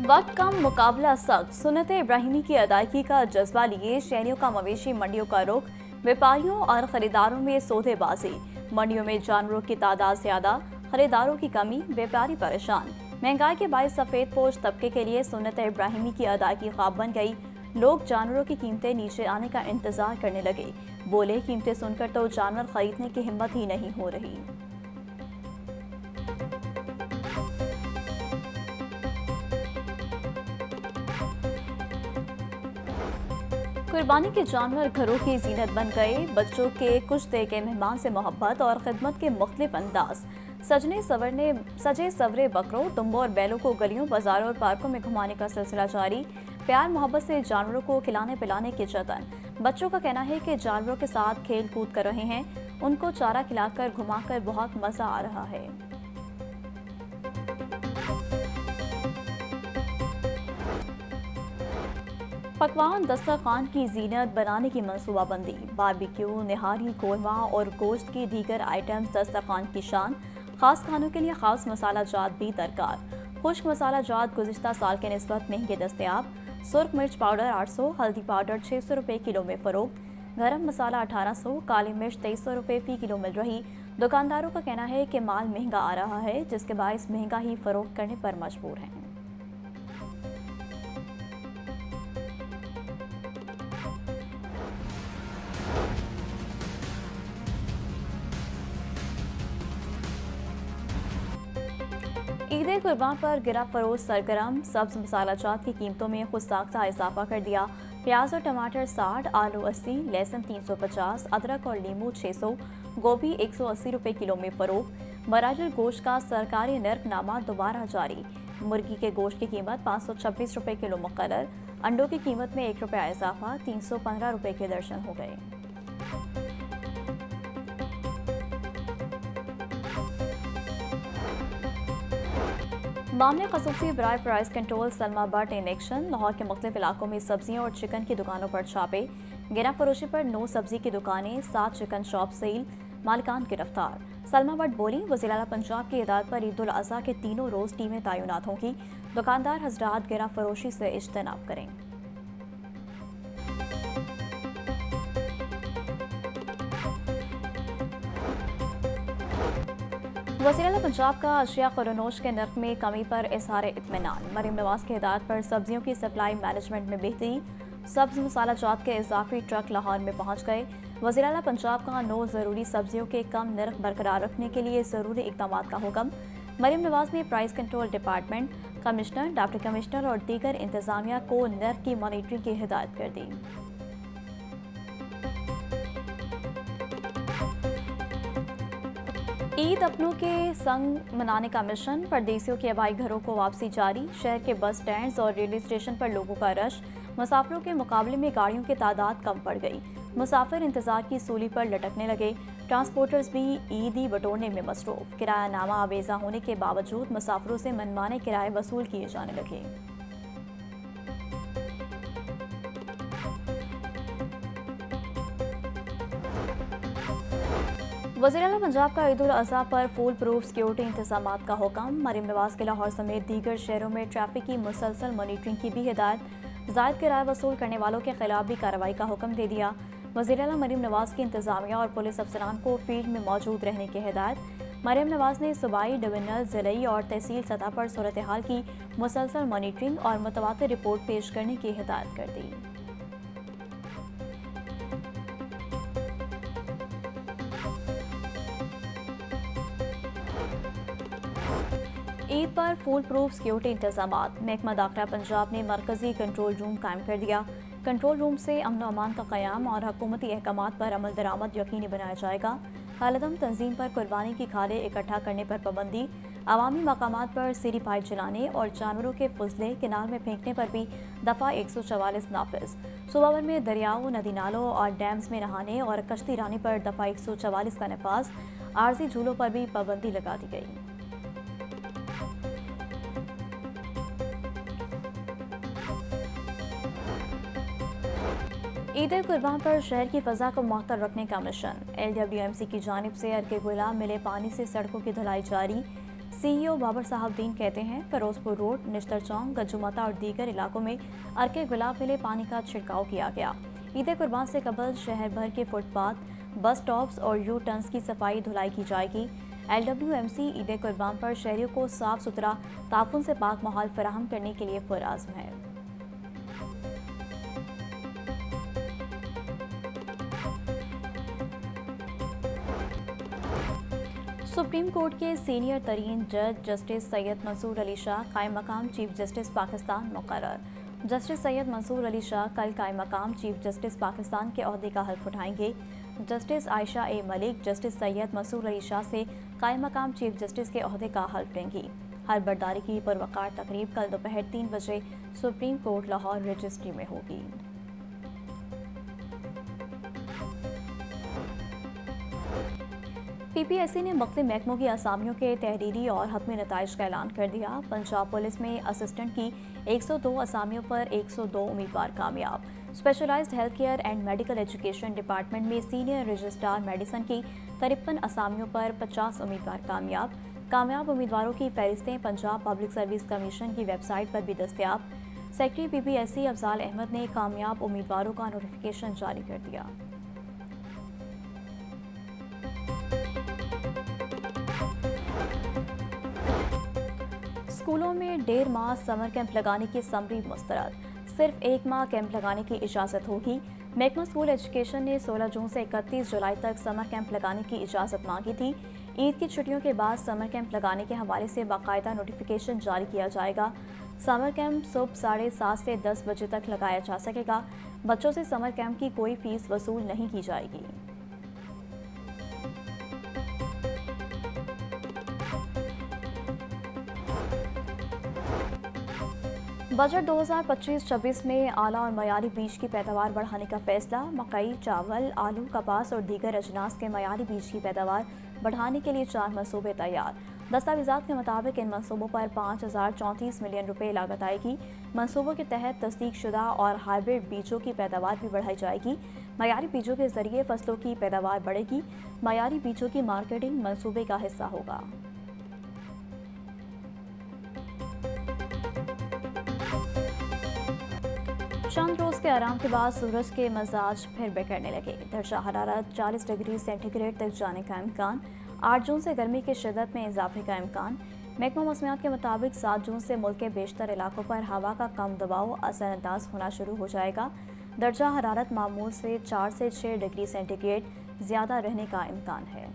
वक्त कम मुकाबला सख्त, सुन्नत इब्राहिमी की अदायगी का जज्बा लिए शहरियों का मवेशी मंडियों का रुख, व्यापारियों और खरीदारों में सौदेबाजी। मंडियों में जानवरों की तादाद ज्यादा, खरीदारों की कमी, व्यापारी परेशान। महंगाई के बायस सफेद पोश तबके के लिए सुन्नत इब्राहिमी की अदायगी ख्वाब बन गई। लोग जानवरों की कीमतें नीचे आने का इंतजार करने लगे। बोले, कीमतें सुनकर तो जानवर खरीदने की हिम्मत ही नहीं हो रही। कुर्बानी के जानवर घरों की जीनत बन गए। बच्चों के कुछ देर के मेहमान से मोहब्बत और खिदमत के मुख्तलिफ अंदाज। सजे सवरे बकरों, दुम्बों और बैलों को गलियों, बाजारों और पार्कों में घुमाने का सिलसिला जारी। प्यार मोहब्बत से जानवरों को खिलाने पिलाने के जतन। बच्चों का कहना है कि जानवरों के साथ खेल कूद कर रहे हैं, उनको चारा खिलाकर घुमाकर बहुत मजा आ रहा है। पकवान दस्तरखान की जीनत बनाने की मंसूबाबंदी। बारबेक्यू, निहारी, कोरमा और गोश्त की दीगर आइटम्स दस्तरखान की शान। खास खानों के लिए खास मसाला जात भी दरकार। खुश्क मसाला जात गुज़िश्ता साल के निस्बत महंगे दस्तयाब। सुर्ख मिर्च पाउडर 800, हल्दी पाउडर 600 रुपये किलो में फरोख्त। गरम मसाला 1800, काली मिर्च 2300 रुपये फी किलो मिल रही। दुकानदारों का कहना है कि माल महंगा आ रहा है, जिसके बायस महंगा ही फरोख्त करने पर मजबूर हैं। ईद कुर्बान पर गिरा फरोश सरगरम। सब्ज मसाला जात की कीमतों में खुद साख्ता इजाफा कर दिया। प्याज और टमाटर 60, आलू 80, लहसुन 350, अदरक और नींबू 600, गोभी 180 रुपये किलो में फरोख्त। मराजल गोश्त का सरकारी नर्खनामा दोबारा जारी। मुर्गी के गोश्त की कीमत 526 रुपये किलो मुकर्रर। अंडों की कीमत में 1 रुपया इजाफा, 315 रुपये के दर्जन हो गए। मामले खसूसी बराए price control Salma Butt in action. Lahore के मुख्तलिफ इलाकों में सब्जियों और चिकन की दुकानों पर छापे। गिरा फरोशी पर 9 सब्जी की दुकानें, 7 चिकन शॉप सील, मालिकान गिरफ्तार। सलमा बट बोली, वज़ीर आला पंजाब की हिदायत पर ईद उल अज़हा के तीनों रोज़ टीमें तैनात होंगी। दुकानदार हजरात गिरा फरोशी से इज्तनाब करें। वज़ीर आला पंजाब का अशिया ख़ुरनोश के नर्क में कमी पर इज़हार इत्मीनान। मरीम नवाज की हिदायत पर सब्जियों की सप्लाई मैनेजमेंट में बेहतरी। सब्ज मसाला जात के इजाफी ट्रक लाहौर में पहुंच गए। वज़ीर आला पंजाब का 9 ज़रूरी सब्जियों के कम नर्क बरकरार रखने के लिए ज़रूरी इक़दाम का हुक्म। मरीम नवाज ने price control department, commissioner, deputy commissioner और दीगर इंतजामिया को नर्क की मॉनिटरिंग की हिदायत कर दी। ईद अपनों के संग मनाने का मिशन। परदेसियों के हवाई घरों को वापसी जारी। शहर के बस स्टैंड्स और रेलवे स्टेशन पर लोगों का रश। मुसाफिरों के मुकाबले में गाड़ियों की तादाद कम पड़ गई। मुसाफिर इंतजार की सूली पर लटकने लगे। ट्रांसपोर्टर्स भी ईदी बटोरने में मसरूफ। किरायानामा आवेजा होने के बावजूद मुसाफिरों से मनमाने किराए वसूल किए जाने लगे। वज़ीर आला पंजाब का ईद उल अज़हा पर फुल प्रूफ सिक्योरिटी इंतजामात का हुक्म। मरीम नवाज के लाहौर समेत दीगर शहरों में ट्रैफिक की मुसलसल मॉनिटरिंग की भी हिदायत। जायद किराया वसूल करने वालों के खिलाफ भी कार्रवाई का हुक्म दे दिया। वज़ीर आला मरीम नवाज की इंतजामिया और पुलिस अफसरान को फील्ड में मौजूद रहने की हिदायत। मरीम नवाज ने सूबाई, डिवीजनल, ज़िलई और तहसील सतह पर सूरत हाल की मुसलसल मॉनिटरिंग और मुतवातिर रिपोर्ट पेश करने की हिदायत कर दी। ईद पर फुल प्रूफ सिक्योरिटी इंतजामात। महकमा दाखिला पंजाब ने मरकजी कंट्रोल रूम कायम कर दिया। कंट्रोल रूम से अमन अमान का क़याम और हुकूमती अहकामात पर अमल दरामद यकीनी बनाया जाएगा। खालिदम तंजीम पर कुर्बानी की खालें इकट्ठा करने पर पाबंदी। अवामी मकामात पर सीरी पाइप जलाने और जानवरों के फुजले किनार में फेंकने पर भी दफ़ा 144 नाफिज। सूबा भर में दरियाओं, नदी नालों और डैम्स में नहाने और कश्ती रानी पर दफ़ा 144 का नफाज। आर्जी झूलों पर भी पाबंदी लगा दी गई। ईद कुर्बान पर शहर की फ़ज़ा को मुअत्तल रखने का मिशन। LWMC की जानिब से अर्के गुलाम मिले पानी से सड़कों की धुलाई जारी। सीईओ बाबर साहबदीन कहते हैं, फिरोजपुर रोड, निश्तर चौक, गज्जुमाता और दीगर इलाकों में अर्के गुलाब मिले पानी का छिड़काव किया गया। ईद कुर्बान से कबल शहर भर के फुटपाथ, बस स्टॉप्स और यू टर्न्स की सफाई धुलाई की जाएगी। LWMC ईद कुर्बान पर शहरियों को साफ सुथरा, ताफुन से पाक माहौल फराहम करने के लिए पुरआज़्म है। सुप्रीम कोर्ट के सीनियर तरीन जज जस्टिस सैयद मंसूर अली शाह कायम मकाम चीफ जस्टिस पाकिस्तान मुकर्रर। जस्टिस सैयद मंसूर अली शाह कल कायम मकाम चीफ जस्टिस पाकिस्तान के ओहदे का हल्फ उठाएंगे। जस्टिस आयशा ए मलिक जस्टिस सैयद मंसूर अली शाह से कायम मकाम चीफ जस्टिस के ओहदे का हल्फ लेंगी। हर बर्दारी की पुरवकार तकरीब कल दोपहर 3 बजे सुप्रीम कोर्ट लाहौर रजिस्ट्री में होगी। PPSC ने मुख्तलिफ महकमों की असामियों के तहरीरी और हतमी नताइज का ऐलान कर दिया। पंजाब पुलिस में असिस्टेंट की 102 असामियों पर 102 उम्मीदवार कामयाब। Specialised health care and medical education department में सीनियर रजिस्ट्रार मेडिसिन की 53 असामियों पर 50 उम्मीदवार कामयाब। कामयाब उम्मीदवारों की फहरिस्तें पंजाब पब्लिक सर्विस कमीशन की वेबसाइट पर भी दस्तयाब। सेक्रेटरी PPSC अफजाल अहमद ने कामयाब उम्मीदवारों का नोटिफिकेशन जारी कर दिया। स्कूलों में 1.5 माह समर कैंप लगाने की समरी मुस्तरद। सिर्फ 1 माह कैंप लगाने की इजाज़त होगी। महकमा स्कूल एजुकेशन ने 16 जून से 31 जुलाई तक समर कैंप लगाने की इजाज़त मांगी थी। ईद की छुट्टियों के बाद समर कैंप लगाने के हवाले से बाकायदा नोटिफिकेशन जारी किया जाएगा। समर कैंप सुबह 7:30 से 10 बजे तक लगाया जा सकेगा। बच्चों से समर कैंप की कोई फीस वसूल नहीं की जाएगी। बजट 2025-26 में आला और मयारी बीज की पैदावार बढ़ाने का फैसला। मकई, चावल, आलू, कपास और दीगर अजनास के मयारी बीज की पैदावार बढ़ाने के लिए 4 मंसूबे तैयार। दस्तावेज़ात के मुताबिक इन मंसूबों पर 5,034 मिलियन रुपए लागत आएगी। मंसूबों के तहत तस्दीक शुदा और हाइब्रिड बीजों की पैदावार भी बढ़ाई जाएगी। मयारी बीजों के जरिए फसलों की पैदावार बढ़ेगी। मयारी बीजों की मार्केटिंग मंसूबे का हिस्सा होगा। चंद रोज के आराम के बाद सूरज के मजाज फिर बिगड़ने लगे। दर्जा हरारत 40 डिग्री सेंटीग्रेड तक जाने का इम्कान। 8 जून से गर्मी की शिद्दत में इजाफे का इम्कान। महकमा मौसमियात के मुताबिक 7 जून से मुल्क के बेशतर इलाकों पर हवा का कम दबाव असरअंदाज होना शुरू हो जाएगा। दर्जा हरारत मामूल से 4 से 6 डिग्री सेंटीग्रेड ज़्यादा रहने का इम्कान है।